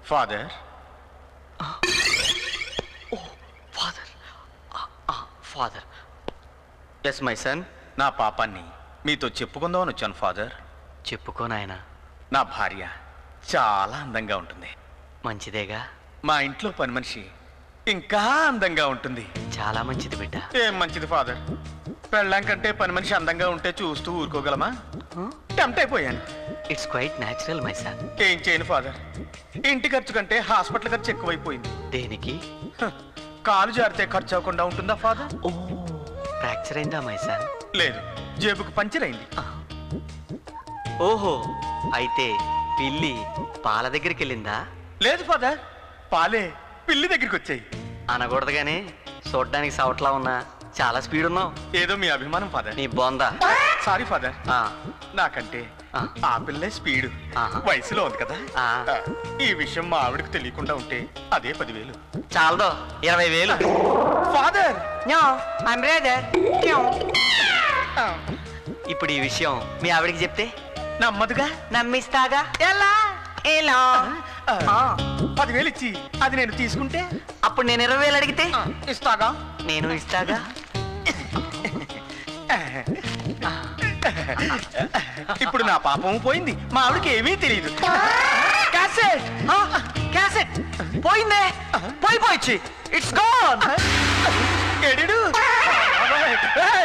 Father. Father father yes my son. నా పాపాన్ని మీతో చెప్పుకుందామని వచ్చాను ఫాదర్. చెప్పుకో నాయనా. నా భార్య చాలా అందంగా ఉంటుంది. మంచిదేగా. మా ఇంట్లో పని మనిషి ఇంకా అందంగా ఉంటుంది. చాలా మంచిది బిడ్డ. ఏం మంచిది ఫాదర్, పెళ్ళాం కంటే పని మనిషి అందంగా ఉంటే చూస్తూ ఊరుకోగలమా? టెంప్ట్ అయిపోయాను. It's quite natural my son. ఏం చేయను ఫాదర్, ఇంటి ఖర్చు కంటే హాస్పిటల్ ఖర్చు ఎక్కువైపోయింది. దేనికి? హ, కాలు జారితే ఖర్చు అవ్వకుండా ఉంటుందా ఫాదర్? ఓ ఫ్రాక్చర్ అయిందా మై సన్? లేదు, జేబుకు పంచర్ అయింది. ఓహో, అయితే పిల్లి పాల దగ్గరికి వెళ్ళిందా? లేదు ఫాదర్, పాలే పిల్లి దగ్గరికి వచ్చాయి. అనకూడదు గానీ చూడ్డానికి సవట్లా ఉన్నా చాలా స్పీడ్ ఉన్నావు. ఏదో మీ అభిమానం ఫాదర్. నీ బొందా. సారీ ఫాదర్, ఆ, నాకంటే ఆ. ఆ పిల్లే స్పీడు. ఆహా. వయసులో ఉంది కదా. ఆ. ఈ విషయం మా ఆవిడకి తెలియకుండా ఉంటే అదే 10,000. చాలదో 20,000. ఫాదర్, ఇప్పుడు ఈ విషయం మీ ఆవిడికి చెప్తే నమ్మదుగా. నమ్మిస్తాగా. ఎలా ఎలా? 10,000 ఇచ్చి అది నేను తీసుకుంటే అప్పుడు నేను 20,000 అడిగితే ఇస్తాగా. నేను ఇస్తాగా. ఇప్పుడు నా పాపం పోయింది, మా ఆవిడకి ఏమీ తెలియదు. క్యాసెట్ క్యాసెట్ పోయిందే. పోయిపోయిచ్చి ఇట్స్ గాన్. ఎడు